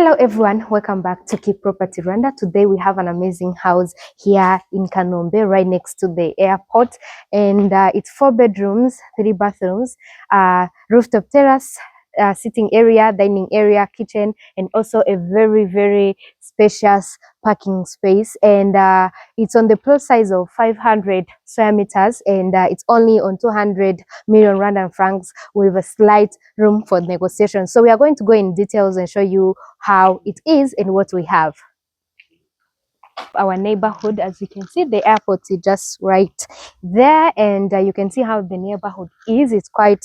Hello everyone, welcome back to Kigali Property Rwanda. Today we have an amazing house here in Kanombe, right next to the airport, and it's 4 bedrooms, 3 bathrooms, rooftop terrace, sitting area, dining area, kitchen, and also a very spacious parking space. And it's on the plot size of 500 square meters, and it's only on 200 million Rwandan francs with a slight room for negotiation. So we are going to go in details and show you how it is and what we have. Our neighborhood, as you can see, the airport is just right there, and you can see how the neighborhood is. It's quite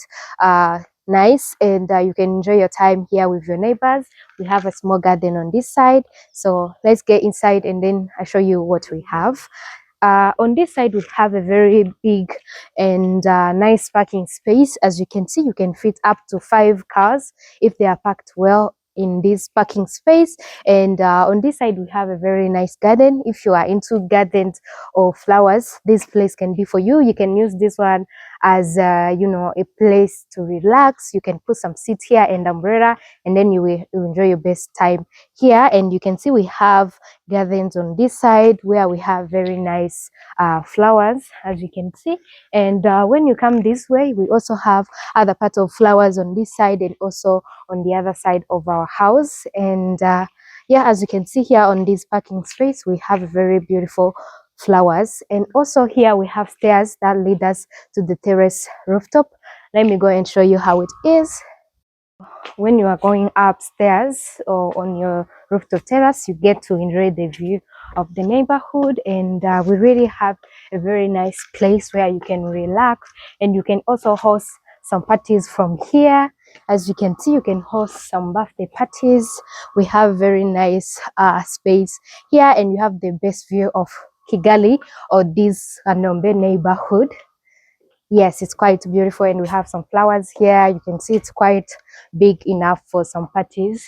nice, and you can enjoy your time here with your neighbors. We have a small garden on this side, so let's get inside and then I show you what we have. On this side, we have a very big and nice parking space. As you can see, you can fit up to 5 cars if they are parked well in this parking space. And on this side, we have a very nice garden. If you are into gardens or flowers, this place can be for you. You can use this one as a place to relax. You can put some seats here and umbrella, and then you will enjoy your best time here. And you can see we have gardens on this side where we have very nice flowers, as you can see. And when you come this way, we also have other parts of flowers on this side and also on the other side of our house. And yeah, as you can see here on this parking space, we have very beautiful flowers. And also here we have stairs that lead us to the terrace rooftop. Let me go and show you how it is. When you are going upstairs or on your rooftop terrace, you get to enjoy the view of the neighborhood, and we really have a very nice place where you can relax, and you can also host some parties from here. As you can see, you can host some birthday parties. We have very nice space here, and you have the best view of Kigali or this Kanombe neighborhood. Yes, it's quite beautiful, and we have some flowers here. You can see it's quite big enough for some parties.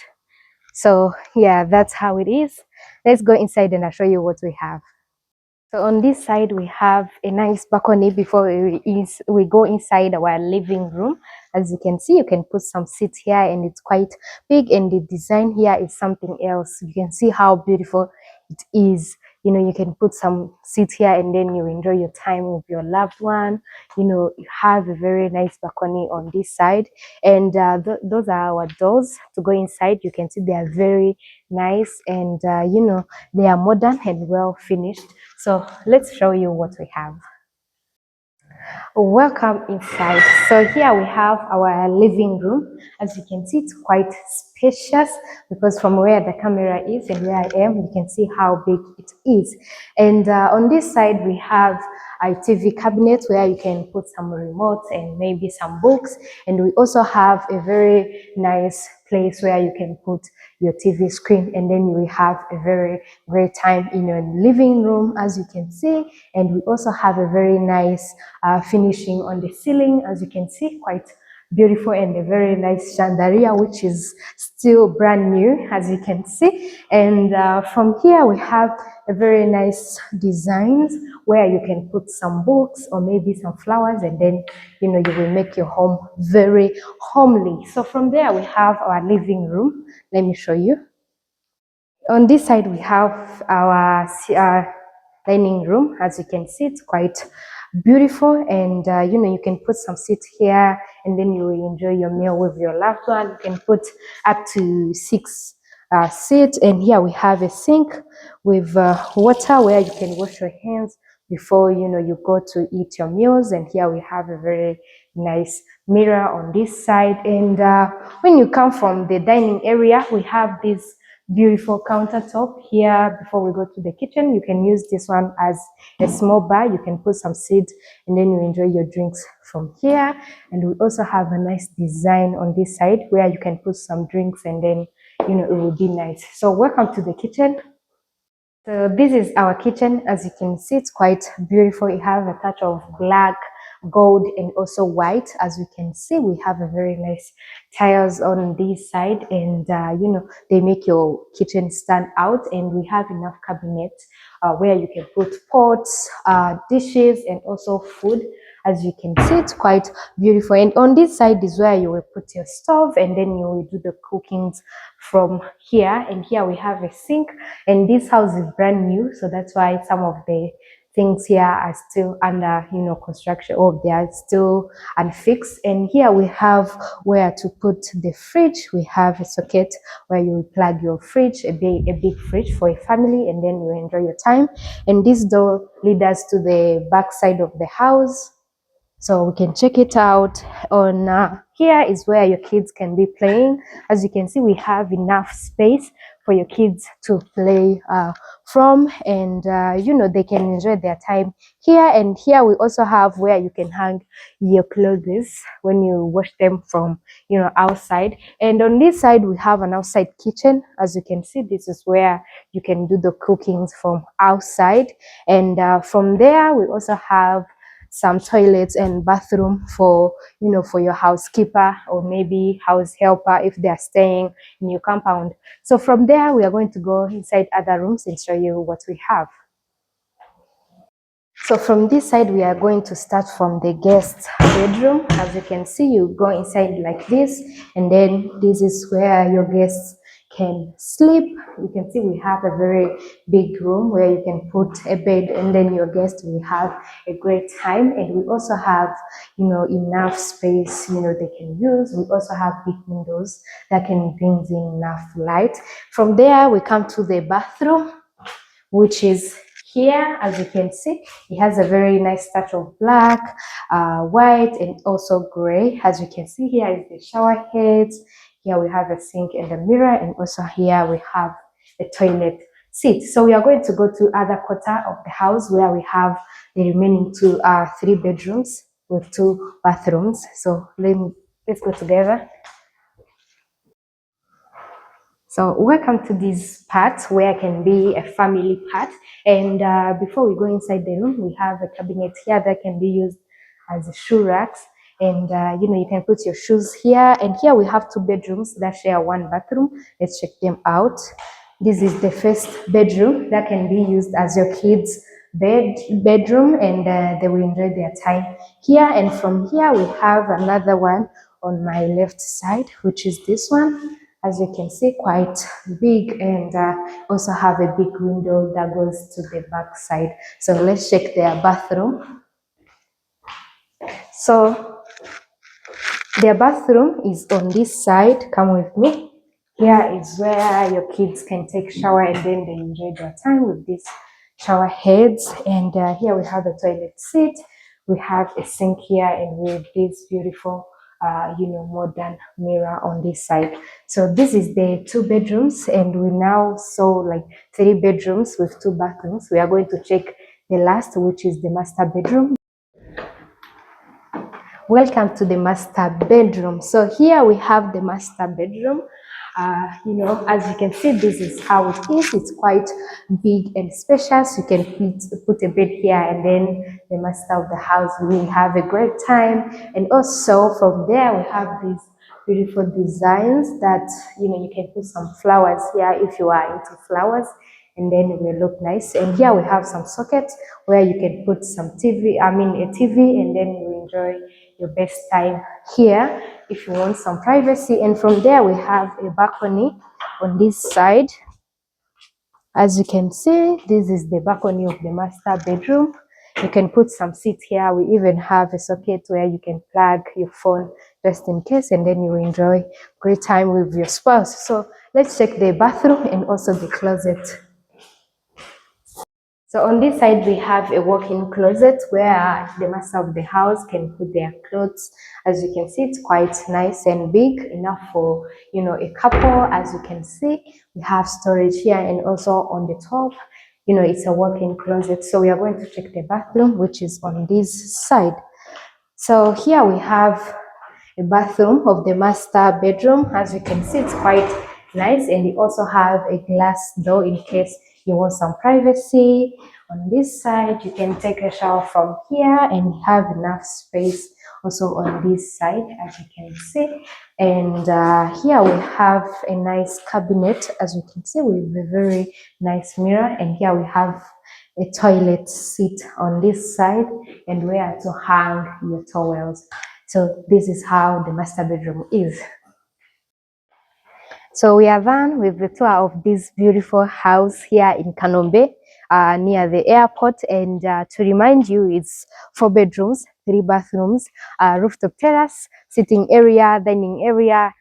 So yeah, that's how it is. Let's go inside and I'll show you what we have. So on this side, we have a nice balcony before we go inside our living room. As you can see, you can put some seats here, and it's quite big, and the design here is something else. You can see how beautiful it is. You can put some seats here and then you enjoy your time with your loved one. You have a very nice balcony on this side, and those are our doors to go inside. You can see they are very nice, and they are modern and well finished. So let's show you what we have. Welcome inside. So here we have our living room. As you can see, it's quite spacious because from where the camera is and where I am, you can see how big it is. And on this side, we have a TV cabinet where you can put some remotes and maybe some books. And we also have a very nice place where you can put your TV screen, and then you will have a very great time in your living room, as you can see. And we also have a very nice finishing on the ceiling, as you can see, quite beautiful, and a very nice chandelier, which is still brand new, as you can see. And from here we have a very nice designs where you can put some books or maybe some flowers, and then you will make your home very homely. So from there we have our living room. Let me show you. On this side we have our dining room. As you can see, it's quite beautiful, and you can put some seats here, and then you will enjoy your meal with your loved one. You can put up to 6 seats, and here we have a sink with water where you can wash your hands before you go to eat your meals. And here we have a very nice mirror on this side. And when you come from the dining area, we have this beautiful countertop here. Before we go to the kitchen, you can use this one as a small bar. You can put some seeds, and then you enjoy your drinks from here. And we also have a nice design on this side where you can put some drinks, and then it will be nice. So welcome to the kitchen. So this is our kitchen. As you can see, it's quite beautiful. It has a touch of black, gold, and also white. As you can see, we have a very nice tiles on this side, and they make your kitchen stand out. And we have enough cabinets where you can put pots, dishes, and also food. As you can see, it's quite beautiful. And on this side is where you will put your stove, and then you will do the cookings from here. And here we have a sink, and this house is brand new, so that's why some of the things here are still under construction, or they are still unfixed. And here we have where to put the fridge. We have a socket where you will plug your fridge, a big fridge for a family, and then you enjoy your time. And this door leads us to the back side of the house, so we can check it out. On here is where your kids can be playing. As you can see, we have enough space for your kids to play from, and they can enjoy their time here. And here we also have where you can hang your clothes when you wash them from outside. And on this side we have an outside kitchen. As you can see, this is where you can do the cookings from outside. And from there we also have some toilets and bathroom for for your housekeeper or maybe house helper if they are staying in your compound. So from there we are going to go inside other rooms and show you what we have. So from this side, we are going to start from the guest bedroom. As you can see, you go inside like this, and then this is where your guests can sleep. You can see we have a very big room where you can put a bed, and then your guests will have a great time. And we also have, enough space, they can use. We also have big windows that can bring in enough light. From there, we come to the bathroom, which is here. As you can see, it has a very nice touch of black, white, and also gray. As you can see, here is the shower heads. Here we have a sink and a mirror, and also here we have a toilet seat. So we are going to go to other quarter of the house where we have the remaining three bedrooms with 2 bathrooms. So let's go together. So welcome to this part where can be a family part. And before we go inside the room, we have a cabinet here that can be used as shoe racks. And you can put your shoes here. And here we have 2 bedrooms that share 1 bathroom. Let's check them out. This is the first bedroom that can be used as your kids' bedroom, and they will enjoy their time here. And from here we have another one on my left side, which is this one. As you can see, quite big, and also have a big window that goes to the back side. So let's check their bathroom. So their bathroom is on this side. Come with me. Here is where your kids can take shower, and then they enjoy their time with these shower heads. And here we have a toilet seat. We have a sink here, and with this beautiful modern mirror on this side. So this is the 2 bedrooms, and we now saw like 3 bedrooms with 2 bathrooms. We are going to check the last, which is the master bedroom. Welcome to the master bedroom. So here we have the master bedroom. As you can see, this is how it is. It's quite big and spacious. You can put a bed here, and then the master of the house will have a great time. And also from there, we have these beautiful designs that, you can put some flowers here if you are into flowers, and then it will look nice. And here we have some sockets where you can put some a TV, and then you enjoy your best time here if you want some privacy. And from there we have a balcony on this side. As you can see, this is the balcony of the master bedroom. You can put some seats here. We even have a socket where you can plug your phone just in case, and then you enjoy great time with your spouse. So let's check the bathroom and also the closet. So on this side, we have a walk-in closet where the master of the house can put their clothes. As you can see, it's quite nice and big, enough for, a couple. As you can see, we have storage here, and also on the top, it's a walk-in closet. So we are going to check the bathroom, which is on this side. So here we have a bathroom of the master bedroom. As you can see, it's quite nice, and you also have a glass door in case you want some privacy. On this side, you can take a shower from here and have enough space also on this side, as you can see. And here we have a nice cabinet, as you can see, with a very nice mirror. And here we have a toilet seat on this side, and where to hang your towels. So this is how the master bedroom is. So we are done with the tour of this beautiful house here in Kanombe, near the airport. And to remind you, it's 4 bedrooms, 3 bathrooms, rooftop terrace, sitting area, dining area,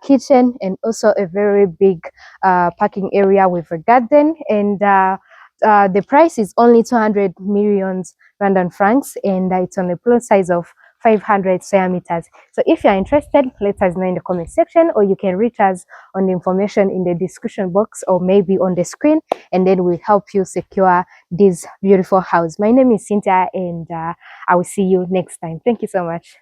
kitchen, and also a very big parking area with a garden. And the price is only 200 million Rwandan francs, and it's on a plot size of 500 square meters. So if you're interested, let us know in the comment section, or you can reach us on the information in the description box or maybe on the screen, and then we'll help you secure this beautiful house. My name is Cynthia, and I will see you next time. Thank you so much.